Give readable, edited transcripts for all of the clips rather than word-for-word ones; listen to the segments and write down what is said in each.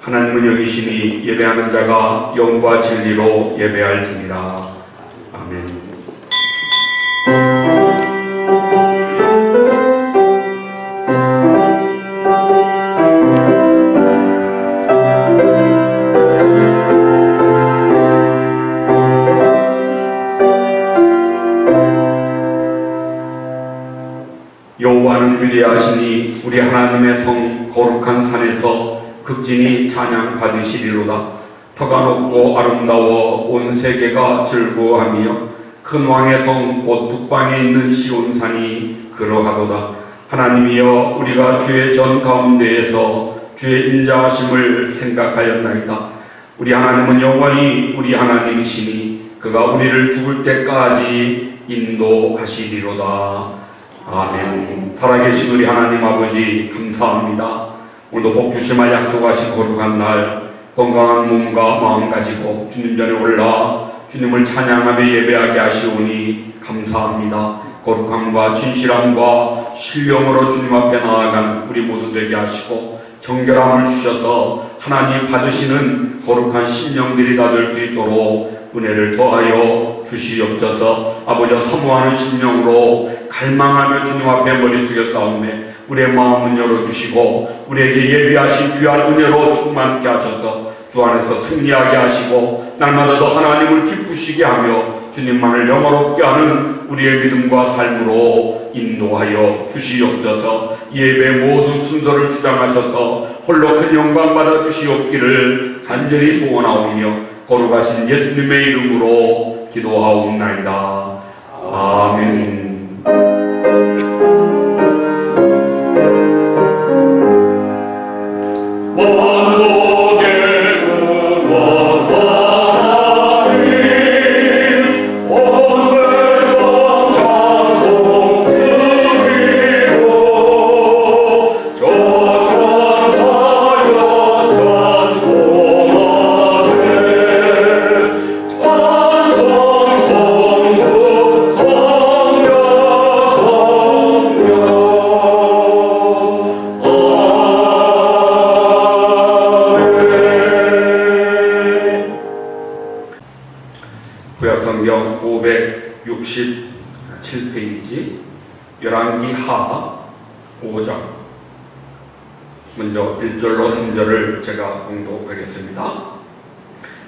하나님은 여기시니 예배하는 자가 영과 진리로 예배할지니라. 아멘. 여호와는 위대하시니 우리 하나님의 성 거룩한 산에서 극진히 찬양 받으시리로다. 터가 높고 아름다워 온 세계가 즐거워하며 큰 왕의 성 곧 북방에 있는 시온산이 그러하도다. 하나님이여, 우리가 주의 전 가운데에서 주의 인자하심을 생각하였나이다. 우리 하나님은 영원히 우리 하나님이시니 그가 우리를 죽을 때까지 인도하시리로다. 아멘. 살아계신 우리 하나님 아버지, 감사합니다. 오늘도 복 주심을 약속하신 거룩한 날, 건강한 몸과 마음 가지고 주님 전에 올라 주님을 찬양하며 예배하게 하시오니 감사합니다. 거룩함과 진실함과 신령으로 주님 앞에 나아가는 우리 모두 되게 하시고 정결함을 주셔서 하나님 받으시는 거룩한 심령들이 다 될 수 있도록 은혜를 더하여 주시옵소서. 아버지, 사모하는 심령으로 갈망하며 주님 앞에 머리 숙여 싸우매 우리의 마음은 열어주시고 우리에게 예비하신 귀한 은혜로 충만케 하셔서 주 안에서 승리하게 하시고 날마다 더 하나님을 기쁘시게 하며 주님만을 영화롭게 하는 우리의 믿음과 삶으로 인도하여 주시옵소서. 이 예배의 모든 순서를 주장하셔서 홀로 큰 영광 받아 주시옵기를 간절히 소원하오며 거룩하신 예수님의 이름으로 기도하옵나이다. 아멘. 구약성경 567페이지 열왕기 하 5장 먼저 1절로 3절을 제가 봉독하겠습니다.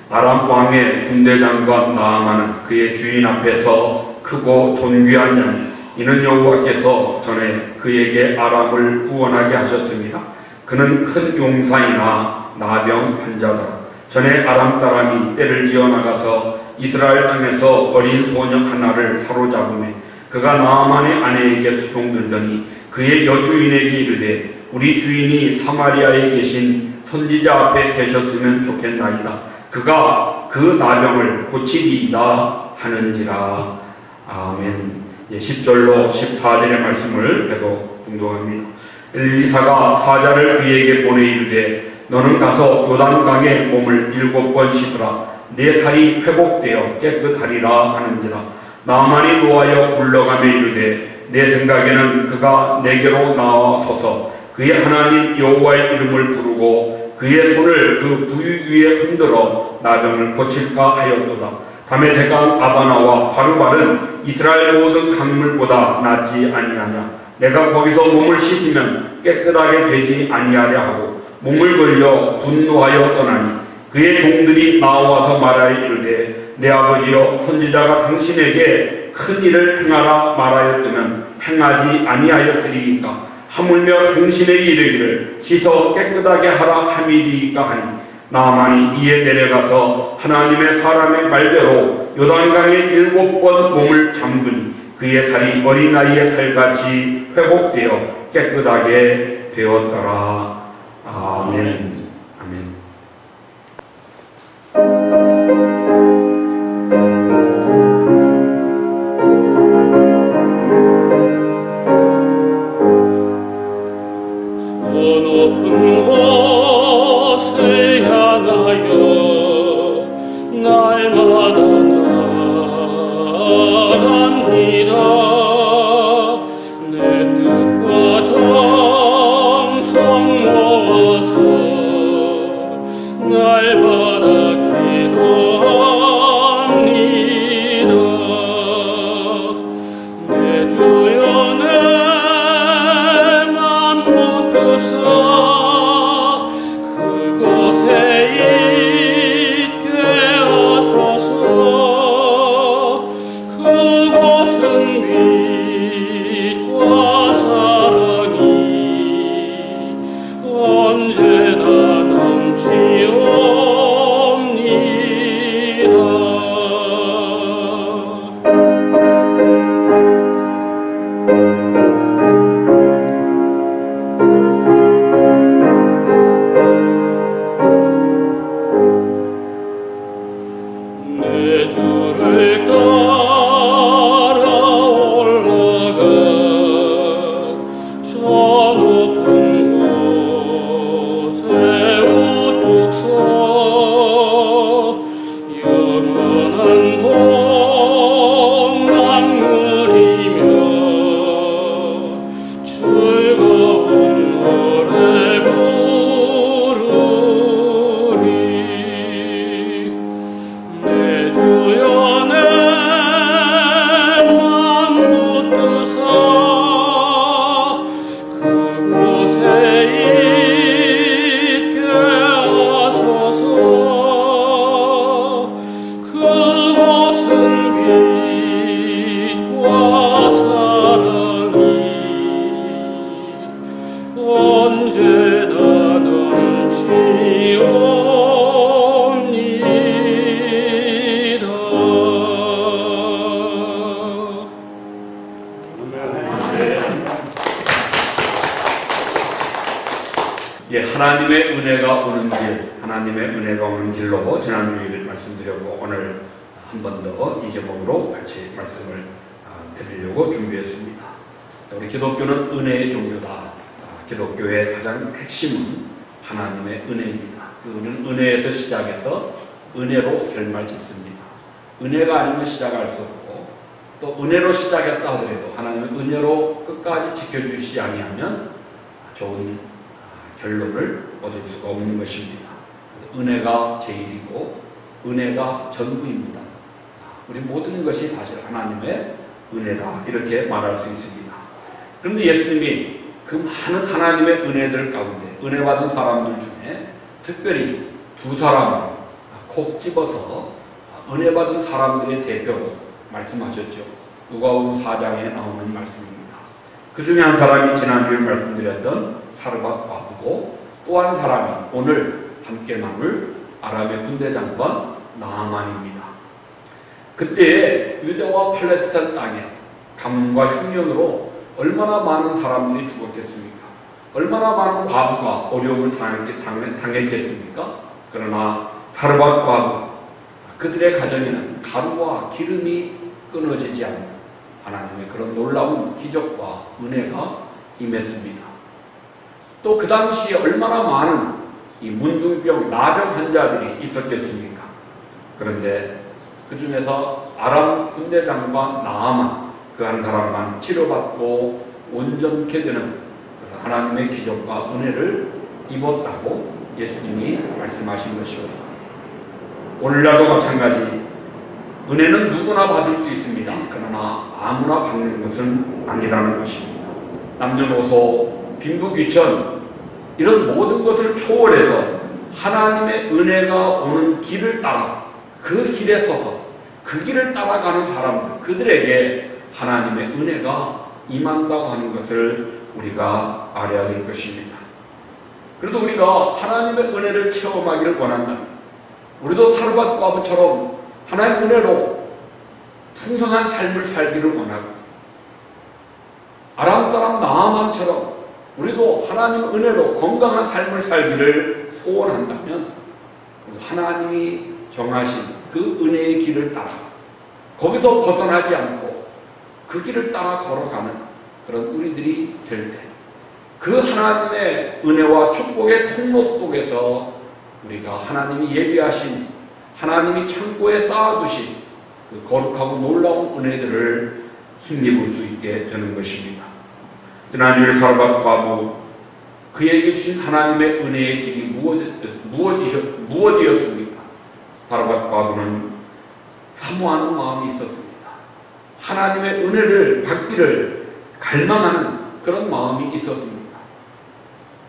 아람 왕의 군대장관 나아만은 그의 주인 앞에서 크고 존귀한 양이 이는 여호와께서 전에 그에게 아람을 구원하게 하셨습니다. 그는 큰 용사이나 나병 환자더라. 전에 아람 사람이 떼를 지어 나가서 이스라엘 땅에서 어린 소녀 하나를 사로잡으며 그가 나아만의 아내에게 수종들더니 그의 여주인에게 이르되 우리 주인이 사마리아에 계신 선지자 앞에 계셨으면 좋겠나이다. 그가 그 나병을 고치리이다 하는지라. 아멘. 10절로 14절의 말씀을 계속 봉독합니다. 엘리사가 사자를 그에게 보내 이르되 너는 가서 요단강에 몸을 7번 씻으라. 내 살이 회복되어 깨끗하리라 하는지라. 나아만이 노하여 물러가며 이르되 내 생각에는 그가 내게로 나와서서 그의 하나님 여호와의 이름을 부르고 그의 손을 그 부위 위에 흔들어 나병을 고칠까 하였도다. 다메섹강 아바나와 바르발은 이스라엘 모든 강물보다 낫지 아니하냐. 내가 거기서 몸을 씻으면 깨끗하게 되지 아니하랴 하고 몸을 돌려 분노하여 떠나니 그의 종들이 나와서 말하여 이르되 내 아버지여 선지자가 당신에게 큰 일을 행하라 말하였다면 행하지 아니하였으리이까. 하물며 당신에게 이르기를 씻어 깨끗하게 하라 함이리이까 하니 나아만이 이에 내려가서 하나님의 사람의 말대로 요단강에 7번 몸을 잠그니 그의 살이 어린아이의 살같이 회복되어 깨끗하게 되었더라. 아멘. 아멘. 높은 곳을 향하여 날마다 나아갑니다. 내 뜻과 정성 모아서 날마다 기도합니다. 내 주여 내 맘 붙드사 그곳에 있게 하소서. 그곳은 빛과 사랑이 언제나 넘치옵니다. 내 주를 따라 올라가 저 높은 곳에 우뚝 서 영원한 봄만 누리며 즐거운 노래 부르리. 내 주여 내 맘 붙드사 그곳에 있게 하소서. 그곳은 빛과 사랑이 언제나 넘치옵니다. 예, 하나님의 은혜가 오는 길, 하나님의 은혜가 오는 길로 지난주일 말씀드렸고 오늘 한 번 더 이 제목으로 같이 말씀을 드리려고 준비했습니다. 우리 기독교는 은혜의 종교다. 기독교의 가장 핵심은 하나님의 은혜입니다. 우리는 은혜에서 시작해서 은혜로 결말짓습니다. 은혜가 아니면 시작할 수 없고 또 은혜로 시작했다 하더라도 하나님의 은혜로 끝까지 지켜주시지 아니하면 좋은 결론을 얻을 수가 없는 것입니다. 그래서 은혜가 제일이고 은혜가 전부입니다. 우리 모든 것이 사실 하나님의 은혜다 이렇게 말할 수 있습니다. 그런데 예수님이 그 많은 하나님의 은혜들 가운데 은혜 받은 사람들 중에 특별히 두 사람을 콕 집어서 은혜 받은 사람들의 대표로 말씀하셨죠. 누가복음 4장에 나오는 말씀입니다. 그 중에 한 사람이 지난주에 말씀드렸던 사르밧 과부고 또 한 사람이 오늘 함께 나눌 아람의 군대장관 나아만입니다. 그때 유대와 팔레스타인 땅에 가뭄과 흉년으로 얼마나 많은 사람들이 죽었겠습니까? 얼마나 많은 과부가 어려움을 당했겠습니까? 그러나 사르밧 과부, 그들의 가정에는 가루와 기름이 끊어지지 않는 하나님의 그런 놀라운 기적과 은혜가 임했습니다. 또 그 당시에 얼마나 많은 이 문둥병, 나병 환자들이 있었겠습니까? 그런데 그 중에서 아람 군대장관 나아만, 그 한 사람만 치료받고 온전케 되는 하나님의 기적과 은혜를 입었다고 예수님이 말씀하신 것입니다. 오늘날도 마찬가지 은혜는 누구나 받을 수 있습니다. 그러나 아무나 받는 것은 아니라는 것입니다. 남녀노소, 빈부귀천 이런 모든 것을 초월해서 하나님의 은혜가 오는 길을 따라 그 길에 서서 그 길을 따라가는 사람들, 그들에게 하나님의 은혜가 임한다고 하는 것을 우리가 알아야 될 것입니다. 그래서 우리가 하나님의 은혜를 체험하기를 원한다면 우리도 사르밧 과부처럼 하나님의 은혜로 풍성한 삶을 살기를 원하고, 아람 사람 나아만처럼 우리도 하나님의 은혜로 건강한 삶을 살기를 소원한다면 하나님이 정하신 그 은혜의 길을 따라 거기서 벗어나지 않고 그 길을 따라 걸어가는 그런 우리들이 될 때, 그 하나님의 은혜와 축복의 통로 속에서 우리가 하나님이 예비하신, 하나님이 창고에 쌓아두신 그 거룩하고 놀라운 은혜들을 힘입을 수 있게 되는 것입니다. 지난주에 사르밧 과부, 그에게 주신 하나님의 은혜의 길이 무엇이었습니까? 사르밧 과부는 사모하는 마음이 있었습니다. 하나님의 은혜를 받기를 갈망하는 그런 마음이 있었습니다.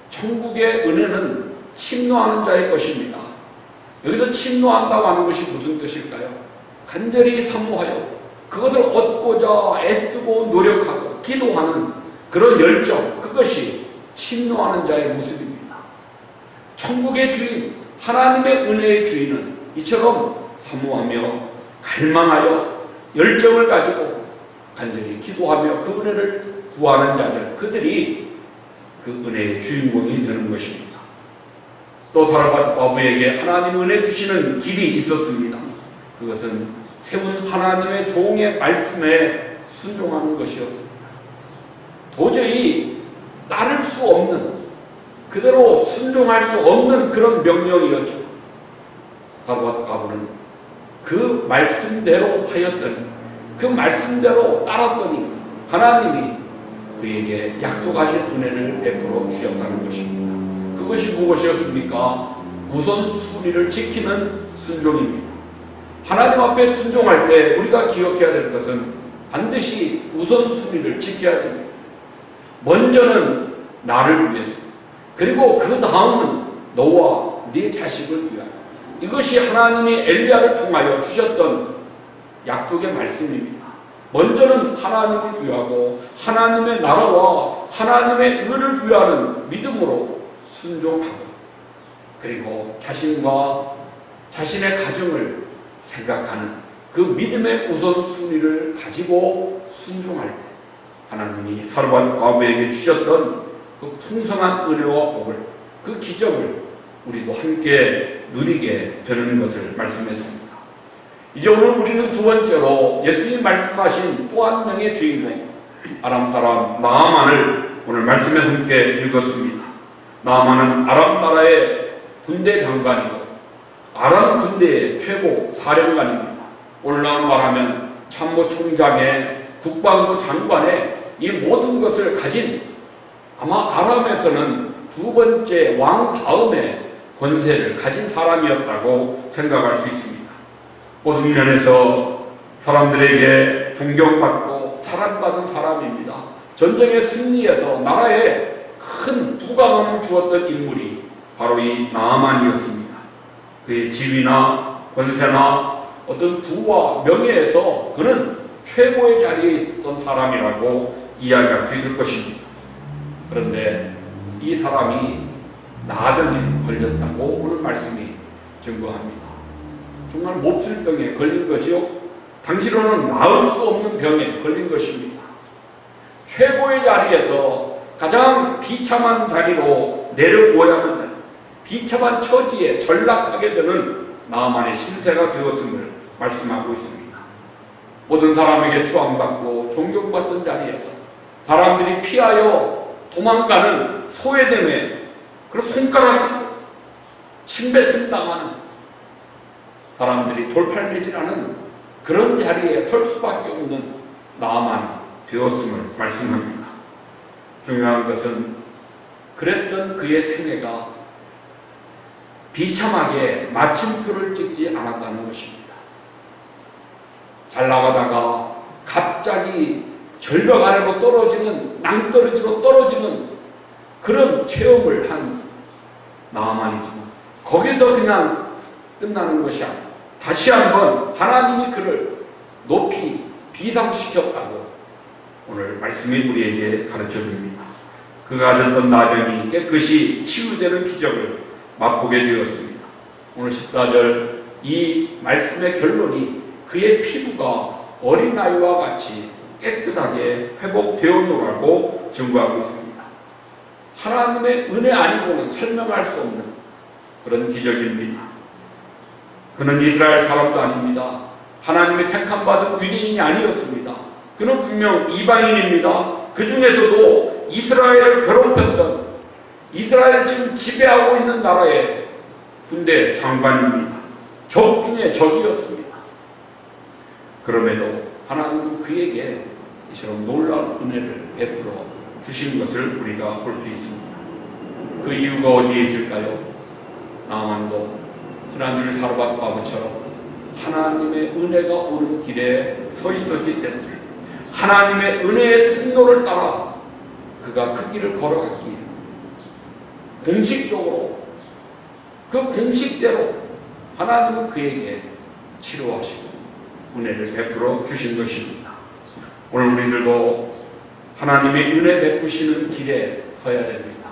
천국의 은혜는 침노하는 자의 것입니다. 여기서 침노한다고 하는 것이 무슨 뜻일까요? 간절히 사모하여 그것을 얻고자 애쓰고 노력하고 기도하는 그런 열정, 그것이 침노하는 자의 모습입니다. 천국의 주인, 하나님의 은혜의 주인은 이처럼 사모하며 갈망하여 열정을 가지고 간절히 기도하며 그 은혜를 구하는 자들, 그들이 그 은혜의 주인공이 되는 것입니다. 또 사르밧 과부에게 하나님 은혜 주시는 길이 있었습니다. 그것은 세운 하나님의 종의 말씀에 순종하는 것이었습니다. 도저히 따를 수 없는, 그대로 순종할 수 없는 그런 명령이었죠. 사르밧 과부는 그 말씀대로 하였더니, 그 말씀대로 따랐더니 하나님이 그에게 약속하신 은혜를 베풀어 주셨다는 것입니다. 그것이 무엇이었습니까? 우선순위를 지키는 순종입니다. 하나님 앞에 순종할 때 우리가 기억해야 될 것은 반드시 우선순위를 지켜야 됩니다. 먼저는 나를 위해서, 그리고 그 다음은 너와 네 자식을 위하여. 이것이 하나님이 엘리야를 통하여 주셨던 약속의 말씀입니다. 먼저는 하나님을 위하고 하나님의 나라와 하나님의 의를 위하는 믿음으로 순종하고, 그리고 자신과 자신의 가정을 생각하는 그 믿음의 우선순위를 가지고 순종할 때 하나님이 사르밧 과부에게 주셨던 그 풍성한 은혜와 복을, 그 기적을 우리도 함께 누리게 되는 것을 말씀했습니다. 이제 오늘 우리는 두 번째로 예수님이 말씀하신 또 한 명의 주인공, 아람 사람 나아만을 오늘 말씀에 함께 읽었습니다. 나아만은 아람 나라의 군대 장관이고 아람 군대의 최고 사령관입니다. 오늘날로 말하면 참모총장의 국방부 장관의 이 모든 것을 가진, 아마 아람에서는 두 번째 왕 다음에 권세를 가진 사람이었다고 생각할 수 있습니다. 모든 면에서 사람들에게 존경받고 사랑받은 사람입니다. 전쟁의 승리에서 나라에 큰 부강함을 주었던 인물이 바로 이 나아만이었습니다. 그의 지위나 권세나 어떤 부와 명예에서 그는 최고의 자리에 있었던 사람이라고 이야기할 수 있을 것입니다. 그런데 이 사람이 나병에 걸렸다고 오늘 말씀이 증거합니다. 정말 몹쓸 병에 걸린 거지요. 당시로는 나을 수 없는 병에 걸린 것입니다. 최고의 자리에서 가장 비참한 자리로 내려보아야 하는 비참한 처지에 전락하게 되는 나아만의 신세가 되었음을 말씀하고 있습니다. 모든 사람에게 추앙받고 존경받던 자리에서 사람들이 피하여 도망가는 소외됨에 그리고 손가락 침뱉음 당하는 사람들이 돌팔매질하는 그런 자리에 설 수밖에 없는 나아만이 되었음을 말씀합니다. 중요한 것은 그랬던 그의 생애가 비참하게 마침표를 찍지 않았다는 것입니다. 잘 나가다가 갑자기 절벽 아래로 떨어지는 낭떠러지로 떨어지는 그런 체험을 한 나아만이지만 거기서 그냥 끝나는 것이 아니라 다시 한번 하나님이 그를 높이 비상시켰다고 오늘 말씀이 우리에게 가르쳐 줍니다. 그가 가졌던 나병이 깨끗이 치유되는 기적을 맛보게 되었습니다. 오늘 14절 이 말씀의 결론이 그의 피부가 어린아이와 같이 깨끗하게 회복되었노라고 증거하고 있습니다. 하나님의 은혜 아니고는 설명할 수 없는 그런 기적입니다. 그는 이스라엘 사람도 아닙니다. 하나님의 택함받은 유대인이 아니었습니다. 그는 분명 이방인입니다. 그 중에서도 이스라엘을 괴롭혔던 이스라엘을 지금 지배하고 있는 나라의 군대 장관입니다. 적 중에 적이었습니다. 그럼에도 하나님은 그에게 이처럼 놀라운 은혜를 베풀어 주신 것을 우리가 볼 수 있습니다. 그 이유가 어디에 있을까요? 나만도 지난주를 사르밧 과부처럼 하나님의 은혜가 오는 길에 서 있었기 때문에 하나님의 은혜의 통로를 따라 그가 그 길을 걸어갔기에 공식적으로 그 공식대로 하나님은 그에게 치료하시고 은혜를 베풀어 주신 것입니다. 오늘 우리들도 하나님의 은혜 베푸시는 길에 서야 됩니다.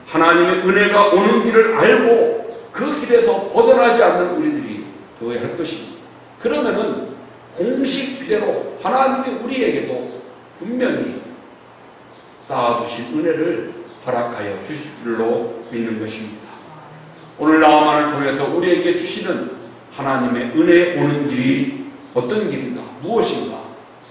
하나님의 은혜가 오는 길을 알고 그 길에서 벗어나지 않는 우리들이 되어야 할 것입니다. 그러면은 공식대로 하나님이 우리에게도 분명히 쌓아두신 은혜를 허락하여 주실 줄로 믿는 것입니다. 오늘 나아만을 통해서 우리에게 주시는 하나님의 은혜에 오는 길이 어떤 길인가, 무엇인가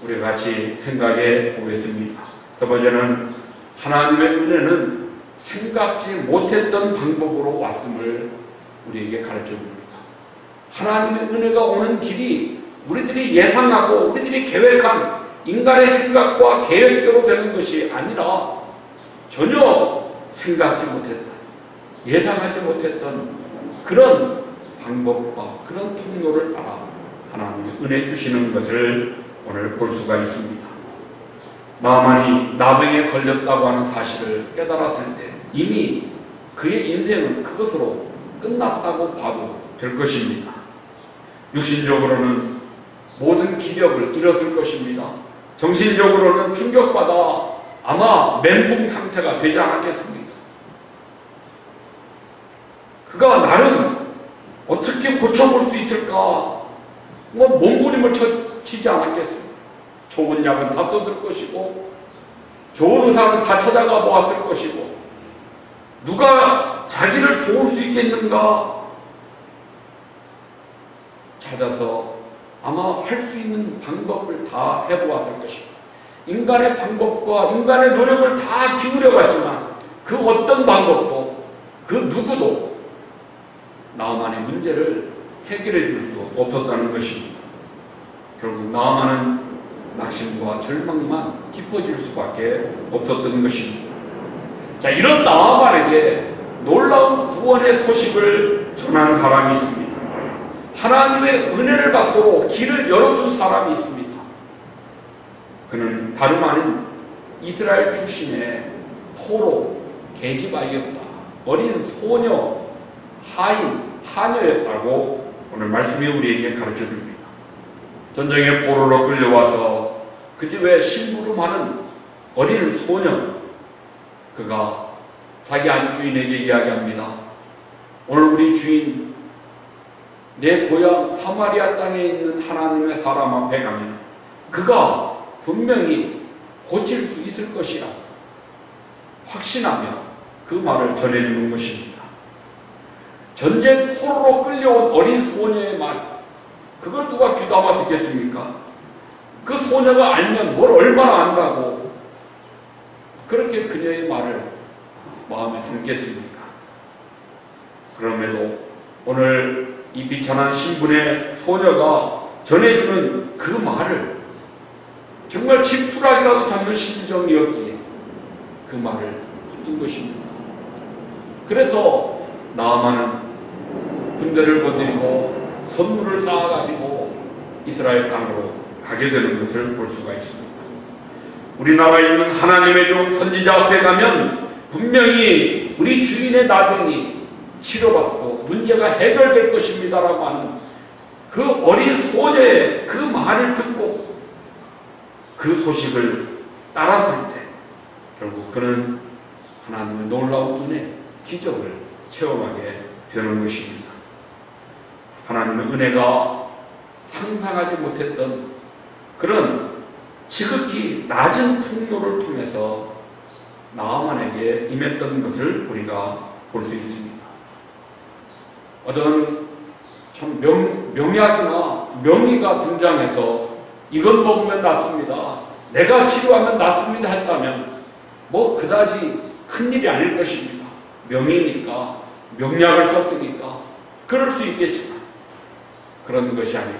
우리 같이 생각해 보겠습니다. 첫 번째는 하나님의 은혜는 생각지 못했던 방법으로 왔음을 우리에게 가르쳐 줍니다. 하나님의 은혜가 오는 길이 우리들이 예상하고 우리들이 계획한 인간의 생각과 계획대로 되는 것이 아니라 전혀 생각지 못했던, 예상하지 못했던 그런 방법과 그런 통로를 따라 하나님이 은혜 주시는 것을 오늘 볼 수가 있습니다. 나아만이 나병에 걸렸다고 하는 사실을 깨달았을 때 이미 그의 인생은 그것으로 끝났다고 봐도 될 것입니다. 육신적으로는 모든 기력을 잃었을 것입니다. 정신적으로는 충격받아 아마 멘붕 상태가 되지 않았겠습니까? 그가 나름 어떻게 고쳐볼 수 있을까? 몸부림을 치지 않았겠습니까? 좋은 약은 다 썼을 것이고 좋은 의사는 다 찾아가 보았을 것이고 누가 자기를 도울 수 있겠는가 찾아서 아마 할 수 있는 방법을 다 해보았을 것입니다. 인간의 방법과 인간의 노력을 다 기울여봤지만 그 어떤 방법도 그 누구도 나아만의 문제를 해결해 줄 수 없었다는 것입니다. 결국 나아만은 낙심과 절망만 깊어질 수밖에 없었던 것입니다. 자, 이런 나아만에게 놀라운 구원의 소식을 전한 사람이 있습니다. 하나님의 은혜를 받도록 길을 열어준 사람이 있습니다. 그는 다름 아닌 이스라엘 출신의 포로 계집아이였다. 어린 소녀, 하녀였다고 오늘 말씀이 우리에게 가르쳐 줍니다. 전쟁의 포로로 끌려와서 그 집에 심부름하는 어린 소년, 그가 자기 안주인에게 이야기합니다. 오늘 우리 주인 내 고향 사마리아 땅에 있는 하나님의 사람 앞에 가면 그가 분명히 고칠 수 있을 것이라 확신하며 그 말을 전해주는 것입니다. 전쟁 포로로 끌려온 어린 소녀의 말, 그걸 누가 귀담아 듣겠습니까? 그 소녀가 알면 뭘 얼마나 안다고 그렇게 그녀의 말을 마음에 담겠습니까? 그럼에도 오늘 이 비천한 신분의 소녀가 전해주는 그 말을 정말 지푸라기라도 잡는 심정이었기에 그 말을 듣는 것입니다. 그래서 나아만은 군대를 거느리고 선물을 쌓아가지고 이스라엘 땅으로 가게 되는 것을 볼 수가 있습니다. 우리나라에 있는 하나님의 종 선지자 앞에 가면 분명히 우리 주인의 나병이 치료받고 문제가 해결될 것입니다라고 하는 그 어린 소녀의 그 말을 듣고 그 소식을 따랐을 때 결국 그는 하나님의 놀라운 은혜, 기적을 체험하게 되는 것입니다. 하나님의 은혜가 상상하지 못했던 그런 지극히 낮은 통로를 통해서 나아만에게 임했던 것을 우리가 볼 수 있습니다. 어떤 참 명약이나 명의가 등장해서 이것 먹으면 낫습니다, 내가 치료하면 낫습니다 했다면 뭐 그다지 큰일이 아닐 것입니다. 명의니까, 명약을 썼으니까 그럴 수 있겠지만 그런 것이 아니고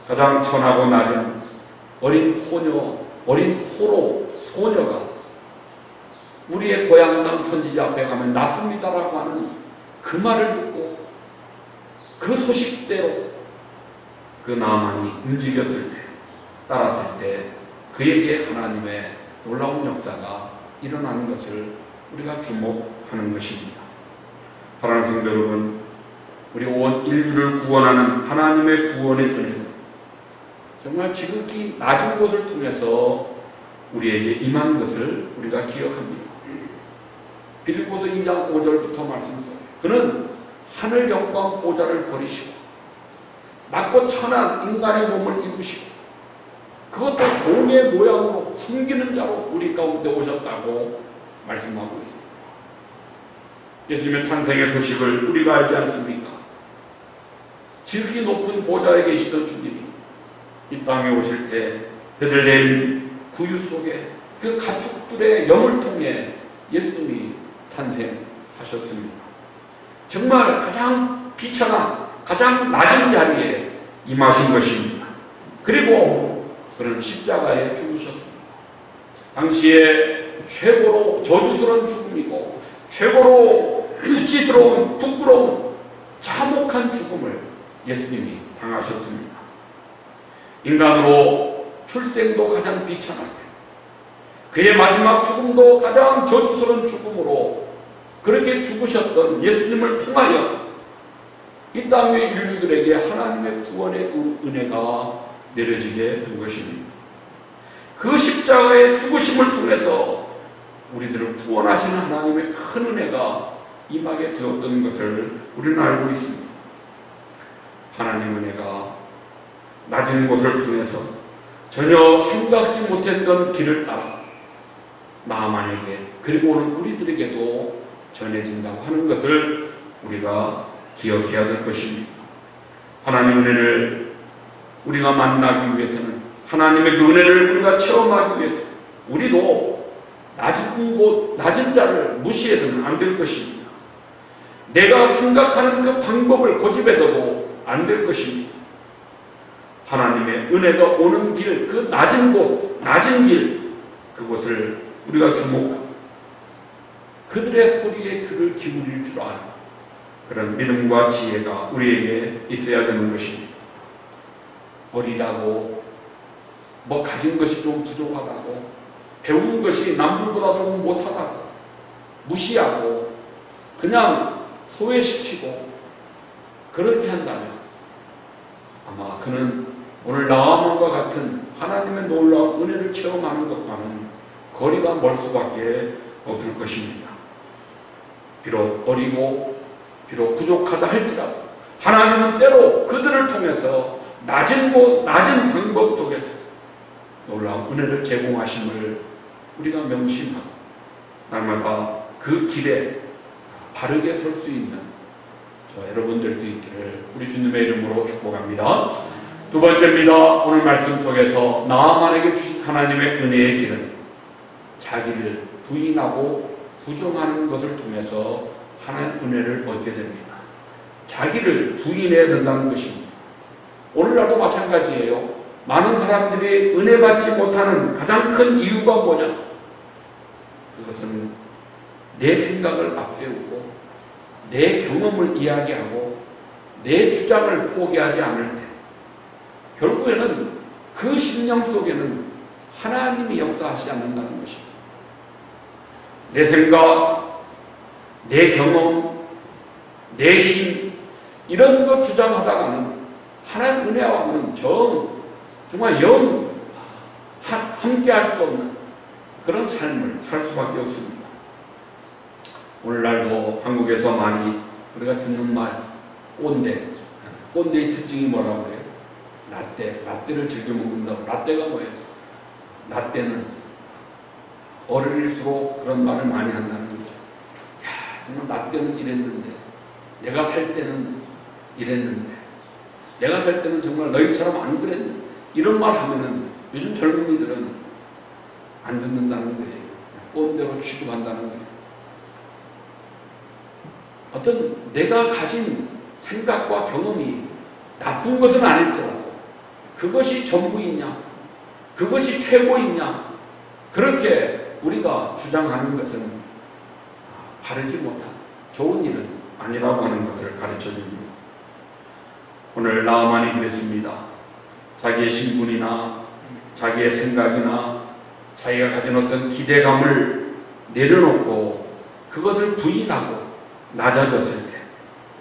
가장 천하고 낮은 어린 포로 소녀가 우리의 고향 땅 선지자 앞에 가면 낫습니다라고 하는 그 말을 듣고 그 소식대로 그 나아만이 움직였을 때, 따랐을 때 그에게 하나님의 놀라운 역사가 일어나는 것을 우리가 주목하는 것입니다. 사랑하는 성도 여러분, 우리 온 인류를 구원하는 하나님의 구원의 은혜는 정말 지극히 낮은 곳을 통해서 우리에게 임한 것을 우리가 기억합니다. 빌립보서 2장 5절부터 말씀드려요. 그는 하늘 영광 보좌를 버리시고 낮고 천한 인간의 몸을 입으시고 그것도 종의 모양으로 섬기는 자로 우리 가운데 오셨다고 말씀하고 있습니다. 예수님의 탄생의 소식을 우리가 알지 않습니까? 지극히 높은 보좌에 계시던 주님이 이 땅에 오실 때 베들레헴 구유 속에 그 가축들의 영을 통해 예수님이 탄생하셨습니다. 정말 가장 비천한, 가장 낮은 자리에 임하신 것입니다. 그리고 그는 십자가에 죽으셨습니다. 당시에 최고로 저주스러운 죽음이고 최고로 수치스러운, 부끄러운, 참혹한 죽음을 예수님이 당하셨습니다. 인간으로 출생도 가장 비천하게, 그의 마지막 죽음도 가장 저주스러운 죽음으로 그렇게 죽으셨던 예수님을 통하여 이 땅의 인류들에게 하나님의 구원의 은혜가 내려지게 된 것입니다. 그 십자가의 죽으심을 통해서 우리들을 구원하시는 하나님의 큰 은혜가 임하게 되었던 것을 우리는 알고 있습니다. 하나님 은혜가 낮은 곳을 통해서 전혀 생각지 못했던 길을 따라 나아만에게, 그리고 오늘 우리들에게도 전해진다고 하는 것을 우리가 기억해야 될 것입니다. 하나님 은혜를 우리가 만나기 위해서는, 하나님의 그 은혜를 우리가 체험하기 위해서 우리도 낮은 곳, 낮은 자를 무시해서는 안 될 것입니다. 내가 생각하는 그 방법을 고집해서도 안 될 것입니다. 하나님의 은혜가 오는 길, 그 낮은 곳, 낮은 길, 그곳을 우리가 주목하고 그들의 소리에 귀를 기울일 줄 아는 그런 믿음과 지혜가 우리에게 있어야 되는 것입니다. 어리다고, 뭐 가진 것이 좀 부족하다고, 배운 것이 남들보다 조금 못하다고 무시하고 그냥 소외시키고 그렇게 한다면 아마 그는 오늘 나아만과 같은 하나님의 놀라운 은혜를 체험하는 것과는 거리가 멀 수밖에 없을 것입니다. 비록 어리고 비록 부족하다 할지라도 하나님은 때로 그들을 통해서 낮은 방법 속에서 놀라운 은혜를 제공하심을 우리가 명심하고 날마다 그 길에 바르게 설 수 있는 저 여러분 될 수 있기를 우리 주님의 이름으로 축복합니다. 두 번째입니다. 오늘 말씀 속에서 나아만에게 주신 하나님의 은혜의 길은 자기를 부인하고 부정하는 것을 통해서 하나님의 은혜를 얻게 됩니다. 자기를 부인해야 된다는 것입니다. 오늘날도 마찬가지예요. 많은 사람들이 은혜 받지 못하는 가장 큰 이유가 뭐냐? 그것은 내 생각을 앞세우고 내 경험을 이야기하고 내 주장을 포기하지 않을 때 결국에는 그 심령 속에는 하나님이 역사하지 않는다는 것입니다. 내 생각, 내 경험, 내 힘 이런 것 주장하다가는 하나님 은혜와는 정말 함께 할 수 없는 그런 삶을 살 수밖에 없습니다. 오늘날도 한국에서 많이 우리가 듣는 말 꼰대의 특징이 뭐라고 그래요? 라떼를 즐겨 먹는다고. 라떼가 뭐예요? 라떼는 어릴수록 그런 말을 많이 한다는 거죠. 야, 정말 라떼는 이랬는데 내가 살 때는 이랬는데 내가 살 때는 정말 너희처럼 안 그랬는데 이런 말 하면은 요즘 젊은이들은 안 듣는다는 거예요. 꼰대로 취급한다는 거예요. 어떤 내가 가진 생각과 경험이 나쁜 것은 아닐지라도 그것이 전부이냐, 그것이 최고이냐, 그렇게 우리가 주장하는 것은 바르지 못한 좋은 일은 아니라고 하는 것을 가르쳐 줍니다. 오늘 나아만이 그랬습니다. 자기의 신분이나 자기의 생각이나 자기가 가진 어떤 기대감을 내려놓고 그것을 부인하고 낮아졌을 때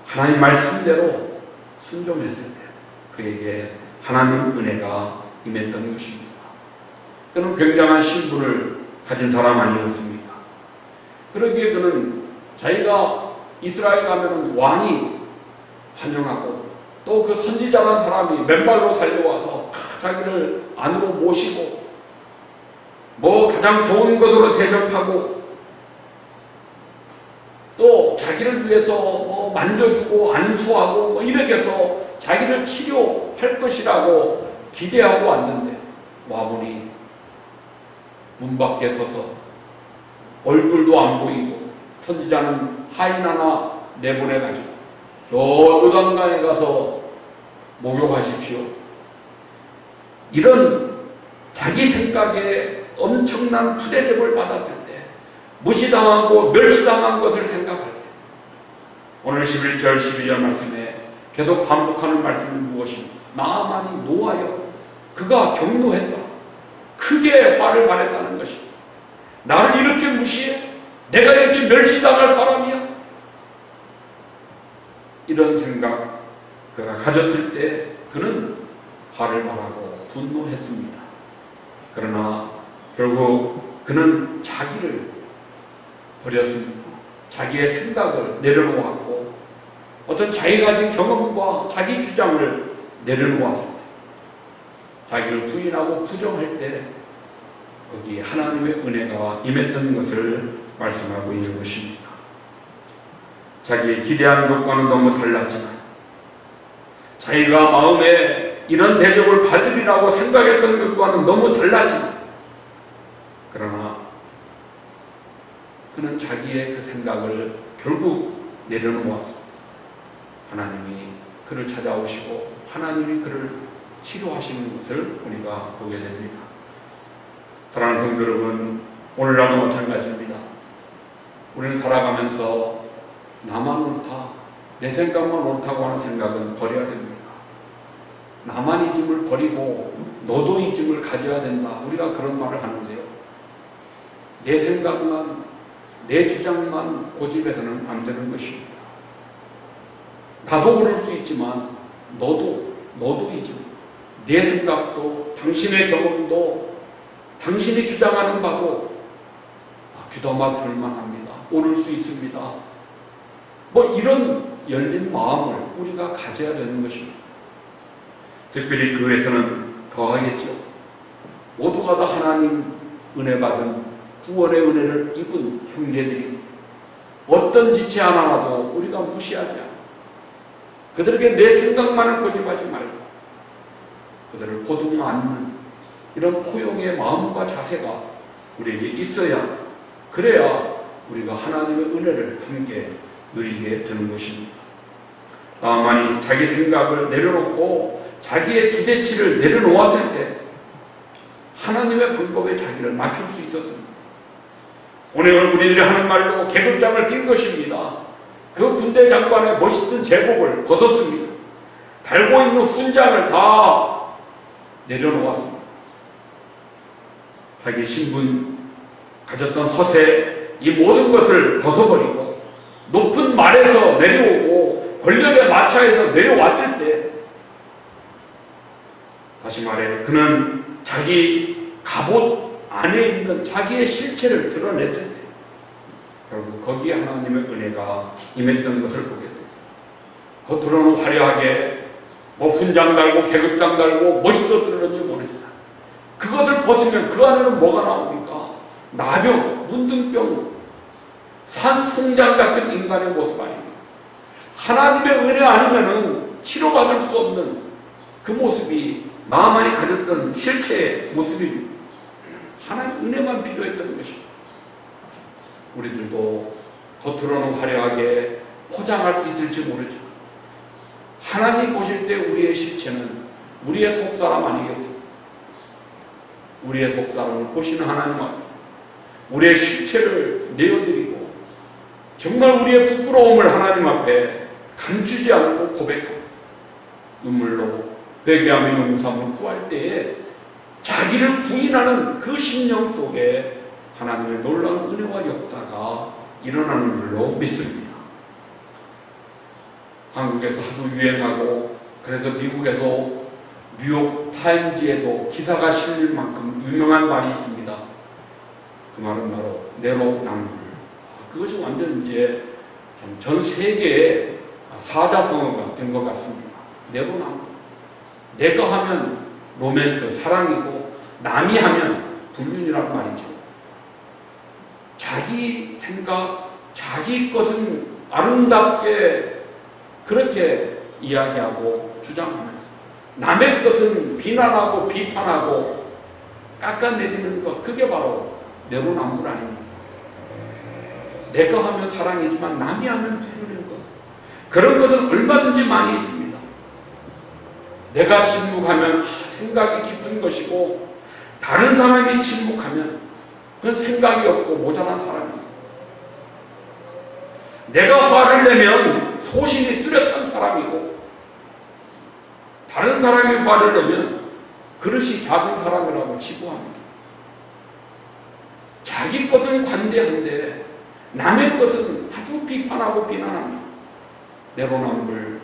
하나님 말씀대로 순종했을 때 그에게 하나님 은혜가 임했던 것입니다. 그는 굉장한 신분을 가진 사람 아니었습니까? 그러기에 그는 자기가 이스라엘 가면은 왕이 환영하고 또 그 선지자라는 사람이 맨발로 달려와서 자기를 안으로 모시고 가장 좋은 것으로 대접하고 또 자기를 위해서 만져주고 안수하고 이렇게 해서 자기를 치료할 것이라고 기대하고 왔는데 와보니 문 밖에 서서 얼굴도 안 보이고 선지자는 하인 하나 내보내가지고 저 요단강에 가서 목욕하십시오. 이런 자기 생각에 엄청난 푸대접을 받았을 때 무시당하고 멸시당한 것을 생각할 때 오늘 11절 12절 말씀에 계속 반복하는 말씀은 무엇입니까? 나아만이 노하여 그가 격노했다. 크게 화를 발했다는 것입니다. 나를 이렇게 무시해? 내가 이렇게 멸시당할 사람이야? 이런 생각 그가 가졌을 때 그는 화를 발하고 분노했습니다. 그러나 결국 그는 자기를 버렸습니다. 자기의 생각을 내려놓았고 어떤 자기가 가진 경험과 자기 주장을 내려놓았을 때 자기를 부인하고 부정할 때 거기에 하나님의 은혜가 임했던 것을 말씀하고 있는 것입니다. 자기 기대한 것과는 너무 달랐지만 자기가 마음에 이런 대접을 받으리라고 생각했던 것과는 너무 달랐지만 그러나 그는 자기의 그 생각을 결국 내려놓았습니다. 하나님이 그를 찾아오시고 하나님이 그를 치료하시는 것을 우리가 보게 됩니다. 사랑하는 성도 여러분, 오늘날도 마찬가지입니다. 우리는 살아가면서 나만 옳다, 내 생각만 옳다고 하는 생각은 버려야 됩니다. 나만 이즘을 버리고 너도 이즘을 가져야 된다. 우리가 그런 말을 하는데요. 내 생각만, 내 주장만 고집해서는 안 되는 것입니다. 나도 그럴 수 있지만 너도 이즘, 내 생각도 당신의 경험도 당신이 주장하는 바도 귀담아 들을 만합니다. 옳을 수 있습니다. 이런 열린 마음을 우리가 가져야 되는 것입니다. 특별히 교회에서는 더하겠죠. 모두가 다 하나님 은혜 받은 구원의 은혜를 입은 형제들이 어떤 지체 하나라도 우리가 무시하지 않고 그들에게 내 생각만을 고집하지 말고 그들을 보듬어 안는 이런 포용의 마음과 자세가 우리에게 있어야, 그래야 우리가 하나님의 은혜를 함께 누리게 되는 것입니다. 나만이 자기 생각을 내려놓고 자기의 기대치를 내려놓았을 때 하나님의 방법에 자기를 맞출 수 있었습니다. 오늘 우리들이 하는 말로 계급장을 띈 것입니다. 그 군대 장관의 멋있는 제복을 벗었습니다. 달고 있는 훈장을 다 내려놓았습니다. 자기 신분, 가졌던 허세, 이 모든 것을 벗어버리고 높은 말에서 내려오고 권력의 마차에서 내려왔을 때, 다시 말해 그는 자기 갑옷 안에 있는 자기의 실체를 드러냈을 때 결국 거기에 하나님의 은혜가 임했던 것을 보게 됩니다. 겉으로는 화려하게 훈장 달고 계급장 달고 멋있어 들었는지 모르지만 그것을 벗으면 그 안에는 뭐가 나옵니까? 나병, 문둥병, 산송장 같은 인간의 모습 아닙니까? 하나님의 은혜 아니면은 치료받을 수 없는 그 모습이 나만이 가졌던 실체의 모습입니다. 하나님 은혜만 필요했던 것입니다. 우리들도 겉으로는 화려하게 포장할 수 있을지 모르지만 하나님 보실 때 우리의 실체는 우리의 속사람 아니겠습니까? 우리의 속사람을 보시는 하나님 앞에 우리의 실체를 내어드리고 정말 우리의 부끄러움을 하나님 앞에 감추지 않고 고백하고 눈물로 회개하며 용서함을 구할 때에 자기를 부인하는 그 심령 속에 하나님의 놀라운 은혜와 역사가 일어나는 줄로 믿습니다. 한국에서 하도 유행하고 그래서 미국에서 뉴욕 타임즈에도 기사가 실릴 만큼 유명한 말이 있습니다. 그 말은 바로 내로남불. 그것이 완전 이제 전 세계의 사자성어가 된 것 같습니다. 내로남불. 내가 하면 로맨스, 사랑이고 남이 하면 불륜이란 말이죠. 자기 생각, 자기 것은 아름답게 그렇게 이야기하고 주장하면서 남의 것은 비난하고 비판하고 깎아내리는 것, 그게 바로 내로남불 아닙니까? 내가 하면 사랑이지만 남이 하면 불륜인 것, 그런 것은 얼마든지 많이 있습니다. 내가 침묵하면 생각이 깊은 것이고 다른 사람이 침묵하면 그건 생각이 없고 모자란 사람이에요. 내가 화를 내면 소신이 뚜렷한 사람이고 다른 사람이 화를 내면 그릇이 작은 사람이라고 치부합니다. 자기 것은 관대한데 남의 것은 아주 비판하고 비난합니다. 내로남불.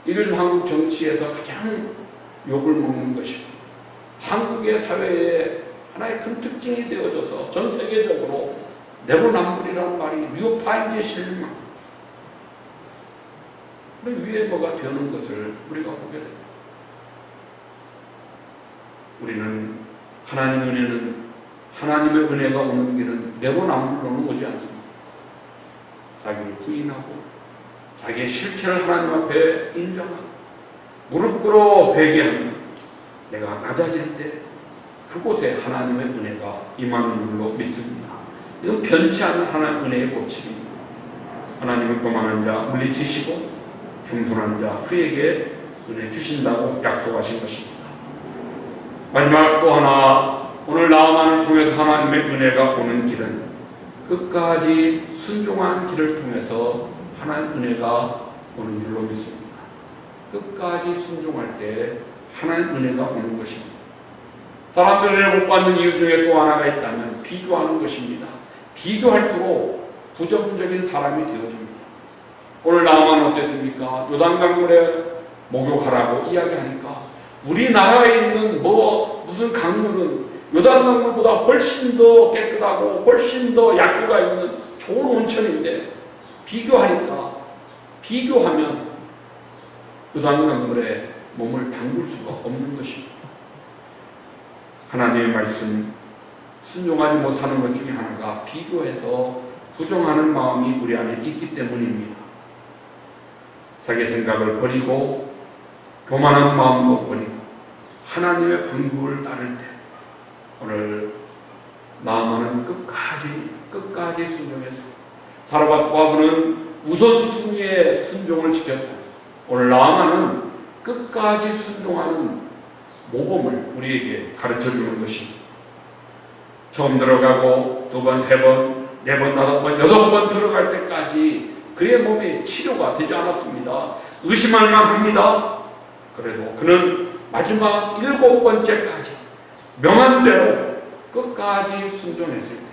이걸 한국 정치에서 가장 욕을 먹는 것이고 한국의 사회에 하나의 큰 특징이 되어져서 전 세계적으로 내로남불이라는 말이 뉴욕타임즈에 실릴 만큼 유행어가 되는 것을 우리가 보게 됩니다. 우리는 하나님의 은혜는, 하나님의 은혜가 오는 길은 내로남불로는 오지 않습니다. 자기를 부인하고 자기의 실체를 하나님 앞에 인정하고 무릎 꿇어 회개하면 내가 낮아질 때 그곳에 하나님의 은혜가 임하는 줄로 믿습니다. 이건 변치 않는 하나님의 은혜의 법칙입니다. 하나님은 교만한 자 물리치시고 겸손한 자 그에게 은혜 주신다고 약속하신 것입니다. 마지막 또 하나, 오늘 나만을 통해서 하나님의 은혜가 오는 길은 끝까지 순종한 길을 통해서 하나님의 은혜가 오는 줄로 믿습니다. 끝까지 순종할 때 하나님의 은혜가 오는 것입니다. 사람들의 은혜를 못 받는 이유 중에 또 하나가 있다면 비교하는 것입니다. 비교할수록 부정적인 사람이 되어집니다. 오늘 나만 어땠습니까? 요단강물에 목욕하라고 이야기하니까 우리나라에 있는 무슨 강물은 요단강물보다 훨씬 더 깨끗하고 훨씬 더 약효가 있는 좋은 온천인데 비교하니까 비교하면 요단강물에 몸을 담글 수가 없는 것입니다. 하나님의 말씀 순종하지 못하는 것 중에 하나가 비교해서 부정하는 마음이 우리 안에 있기 때문입니다. 자기 생각을 버리고 교만한 마음도 버리고 하나님의 방법을 따를 때 오늘 나아만은 끝까지 순종해서 사르밧 과부는 우선순위의 순종을 지켰고 오늘 나아만은 끝까지 순종하는 모범을 우리에게 가르쳐주는 것입니다. 처음 들어가고 두 번, 세 번, 네 번, 다섯 번, 여섯 번 들어갈 때까지 그의 몸에 치료가 되지 않았습니다. 의심할 만합니다. 그래도 그는 마지막 7번째까지 명한 대로 끝까지 순종했을 때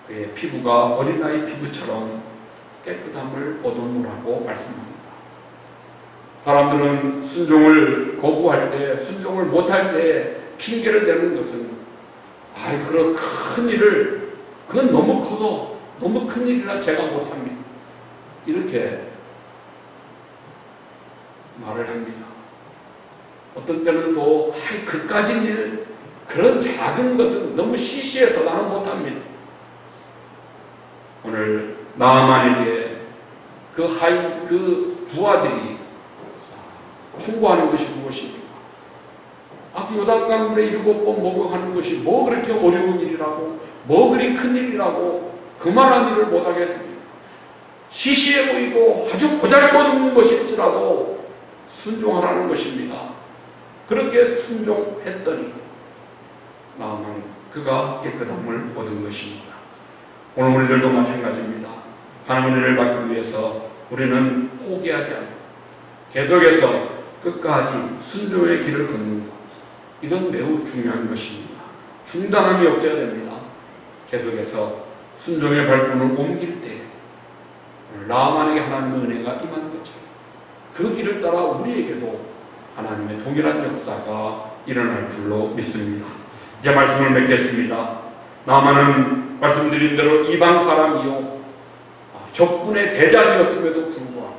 그의 피부가 어린아이 피부처럼 깨끗함을 얻어놓으라고 말씀합니다. 사람들은 순종을 거부할 때, 순종을 못할 때 핑계를 대는 것은 그런 큰 일을, 그건 너무 커서 너무 큰 일이라 제가 못합니다. 이렇게 말을 합니다. 어떤 때는 또 그까진 일, 그런 작은 것은 너무 시시해서 나는 못합니다. 오늘 나아만에게 그 두 아들이 충고하는 것이 무엇입니까? 요단강물에 7번 목욕하는 것이 뭐 그렇게 어려운 일이라고, 뭐 그리 큰 일이라고 그만한 일을 못하겠습니까? 시시해 보이고 아주 보잘것없는 것일지라도 순종하라는 것입니다. 그렇게 순종했더니 나아만 그가 깨끗함을 얻은 것입니다. 오늘 우리들도 마찬가지입니다. 하나님의 은혜를 받기 위해서 우리는 포기하지 않고 계속해서 끝까지 순종의 길을 걷는 것, 이건 매우 중요한 것입니다. 중단함이 없어야 됩니다. 계속해서 순종의 발걸음을 옮길 때 나아만에게 하나님의 은혜가 임한 것처럼 그 길을 따라 우리에게도 하나님의 동일한 역사가 일어날 줄로 믿습니다. 이제 말씀을 맺겠습니다. 나아만은 말씀드린 대로 이방 사람이요 적군의 대장이었음에도 불구하고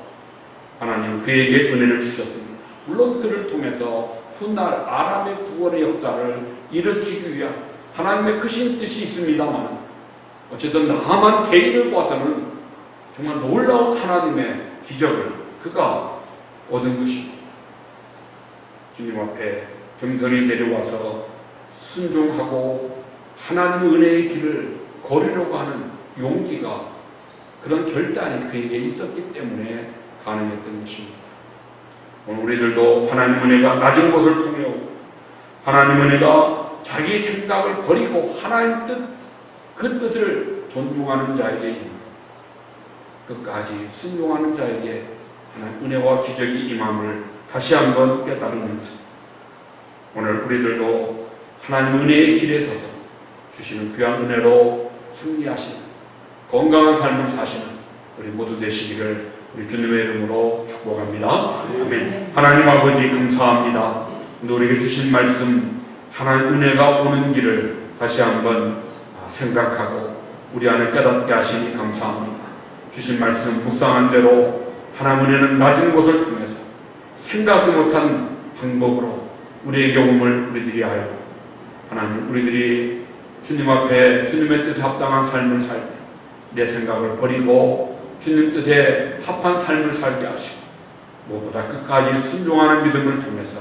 하나님 그에게 은혜를 주셨습니다. 물론 그를 통해서 훗날 아람의 구원의 역사를 일으키기 위한 하나님의 크신 뜻이 있습니다만 어쨌든 나아만 개인을 봐서는 정말 놀라운 하나님의 기적을 그가 얻은 것입니다. 주님 앞에 겸손히 내려와서 순종하고 하나님의 은혜의 길을 걸으려고 하는 용기가, 그런 결단이 그에게 있었기 때문에 가능했던 것입니다. 오늘 우리들도 하나님 은혜가 낮은 곳을 통해 오고 하나님 은혜가 자기 생각을 버리고 하나님 뜻, 그 뜻을 존중하는 자에게 끝까지 순종하는 자에게 하나님 은혜와 기적이 임함을 다시 한번 깨달으면서 오늘 우리들도 하나님 은혜의 길에 서서 주시는 귀한 은혜로 승리하시는 건강한 삶을 사시는 우리 모두 되시기를 우리 주님의 이름으로 축복합니다. 아멘. 하나님 아버지 감사합니다. 우리에게 주신 말씀 하나님 은혜가 오는 길을 다시 한번 생각하고 우리 안에 깨닫게 하시니 감사합니다. 주신 말씀 묵상한 대로 하나님 은혜는 낮은 곳을 통해서 생각지 못한 방법으로 우리에게 옴을 우리들이 알고 하나님 우리들이 주님 앞에 주님의 뜻에 합당한 삶을 살 때 내 생각을 버리고 주님 뜻에 합한 삶을 살게 하시고 무엇보다 끝까지 순종하는 믿음을 통해서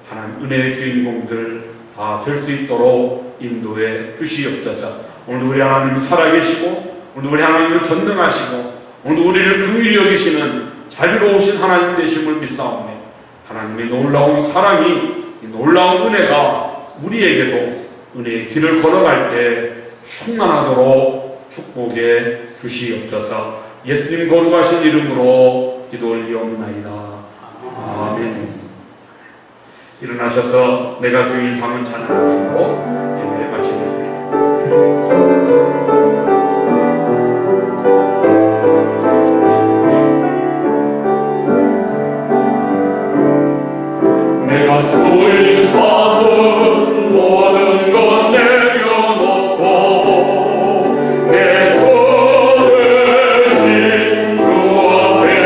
하나님 은혜의 주인공들 다 될 수 있도록 인도해 주시옵소서. 오늘도 우리 하나님 살아계시고 오늘도 우리 하나님을 전능하시고 오늘도 우리를 긍휼히 여기시는 자비로우신 하나님 되심을 믿사오며 하나님의 놀라운 사랑이, 놀라운 은혜가 우리에게도 은혜의 길을 걸어갈 때 충만하도록 축복해 주시옵소서. 예수님 거룩하신 이름으로 기도 올리옵나이다. 아멘. 일어나셔서 내가 주인 삼은 찬양으로 예배 마치겠습니다. 내가 주인 삼은 모든 것 내려놓고 내 주 대신 주 앞에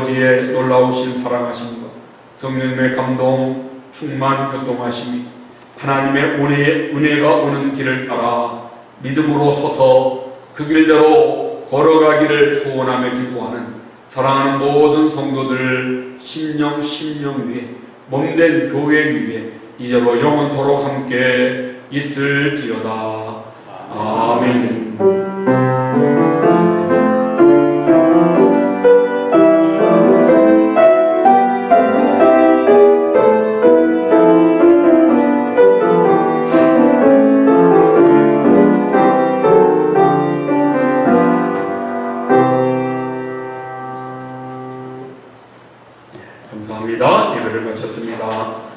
아버지의 놀라우신 사랑하심과 성령님의 감동, 충만 교통하심이 하나님의 은혜가 오는 길을 따라 믿음으로 서서 그 길대로 걸어가기를 소원하며 기도하는 사랑하는 모든 성도들 심령 위에 몸된 교회 위에 이제로 영원토록 함께 있을지어다. 아멘. 감사합니다. 예배를 마쳤습니다.